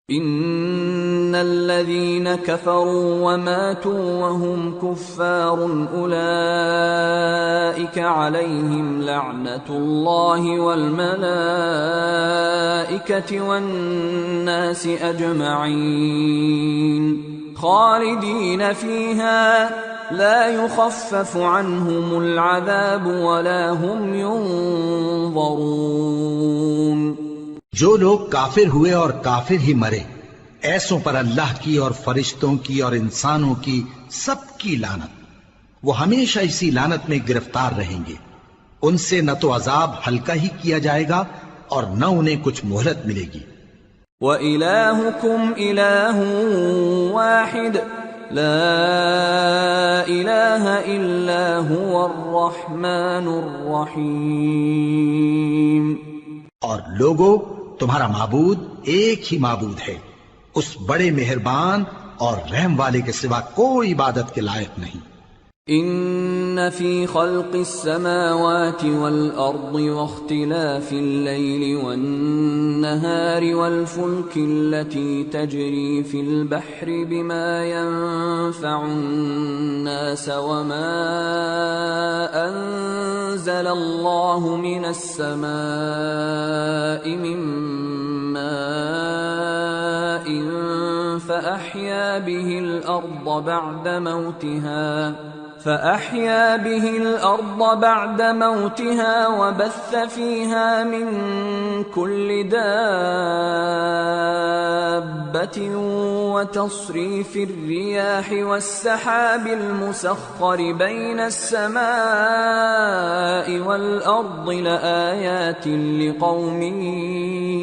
ان الذين كفروا وماتوا وهم كفار اولئك عليهم لعنة الله والملائكة والناس اجمعين خالدين فيها لا يخفف عنهم العذاب ولا هم ينظرون۔ جو لوگ کافر ہوئے اور کافر ہی مرے، ایسوں پر اللہ کی اور فرشتوں کی اور انسانوں کی سب کی لعنت، وہ ہمیشہ اسی لعنت میں گرفتار رہیں گے۔ ان سے نہ تو عذاب ہلکا ہی کیا جائے گا اور نہ انہیں کچھ مہلت ملے گی۔ وَإِلَٰهُكُمْ إِلَٰهٌ وَاحِدٌ لَا إِلَٰهَ إِلَّا هُوَ الرَّحْمَٰنُ الرَّحِيمُ۔ اور لوگو، تمہارا معبود ایک ہی معبود ہے، اس بڑے مہربان اور رحم والے کے سوا کوئی عبادت کے لائق نہیں۔ ان فی خلق السماوات والارض واختلاف الليل والنهار والفلك التي تجري في البحر بما ينفع الناس وما انزل الله من السماء من ماء فأحيا به الأرض بعد موتها وبث فيها من كل دابة وتصريف الرياح والسحاب المسخر بين السماء والأرض لآيات لقوم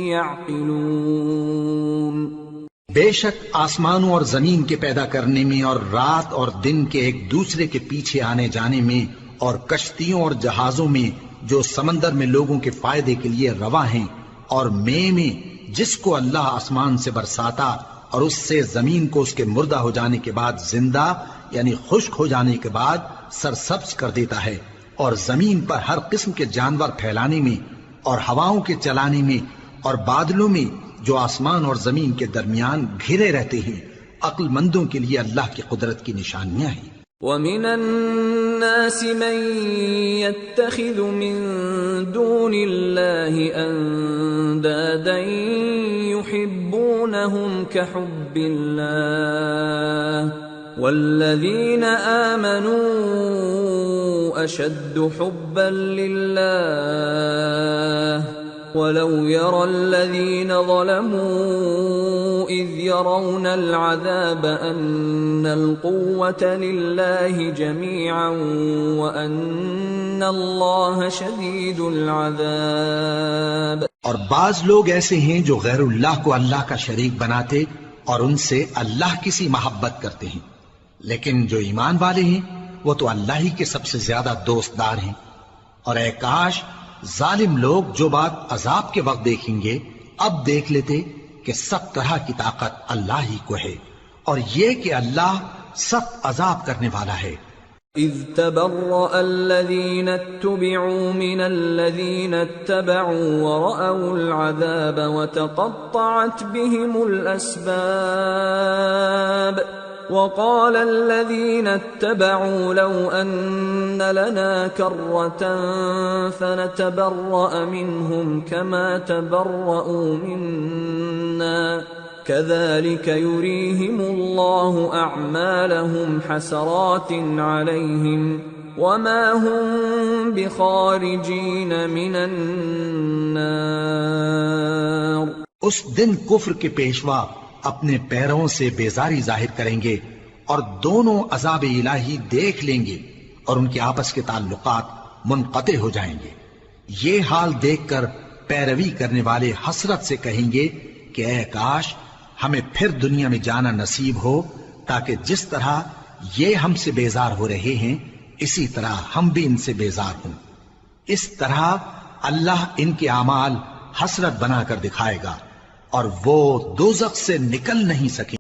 يعقلون۔ بے شک آسمانوں اور زمین کے پیدا کرنے میں اور رات اور دن کے ایک دوسرے کے پیچھے آنے جانے میں اور کشتیوں اور جہازوں میں جو سمندر میں لوگوں کے فائدے کے لیے رواں ہیں، اور میں جس کو اللہ آسمان سے برساتا اور اس سے زمین کو اس کے مردہ ہو جانے کے بعد زندہ یعنی خشک ہو جانے کے بعد سرسبز کر دیتا ہے، اور زمین پر ہر قسم کے جانور پھیلانے میں اور ہواؤں کے چلانے میں اور بادلوں میں جو آسمان اور زمین کے درمیان گھرے رہتے ہیں، عقل مندوں کے لیے اللہ کی قدرت کی نشانیاں ہیں۔ وَمِنَ النَّاسِ مَن يَتَّخِذُ مِن دُونِ اللَّهِ أَندَادًا يُحِبُّونَهُمْ كَحُبِّ اللَّهِ وَالَّذِينَ آمَنُوا أَشَدُّ حُبًّا لِلَّهِ وَلَوْ يَرَى الَّذِينَ ظَلَمُوا إِذْ يَرَوْنَ الْعَذَابَ أَنَّ الْقُوَّةَ لِلَّهِ جَمِيعًا وَأَنَّ اللَّهَ شَدِيدُ الْعَذَابِ۔ اور بعض لوگ ایسے ہیں جو غیر اللہ کو اللہ کا شریک بناتے اور ان سے اللہ کی سی محبت کرتے ہیں، لیکن جو ایمان والے ہیں وہ تو اللہ ہی کے سب سے زیادہ دوست دار ہیں۔ اور اے کاش ظالم لوگ جو بات عذاب کے وقت دیکھیں گے اب دیکھ لیتے کہ سب طرح کی طاقت اللہ ہی کو ہے، اور یہ کہ اللہ سخت عذاب کرنے والا ہے۔ اذ تبرأ الذين اتبعوا من الذين اتبعوا ورأوا العذاب وتقطعت بهم الأسباب وقال الذين اتبعوا لو أن لنا كرة فنتبرأ منهم كما تبرأوا منا كذلك يريهم الله أعمالهم حسرات عليهم وما هم بخارجين من النار۔ اس دن کفر کے پیشوا اپنے پیروں سے بیزاری ظاہر کریں گے اور دونوں عذاب الہی دیکھ لیں گے اور ان کے آپس کے تعلقات منقطع ہو جائیں گے۔ یہ حال دیکھ کر پیروی کرنے والے حسرت سے کہیں گے کہ اے کاش ہمیں پھر دنیا میں جانا نصیب ہو، تاکہ جس طرح یہ ہم سے بیزار ہو رہے ہیں اسی طرح ہم بھی ان سے بیزار ہوں۔ اس طرح اللہ ان کے اعمال حسرت بنا کر دکھائے گا اور وہ دوزخ سے نکل نہیں سکیں۔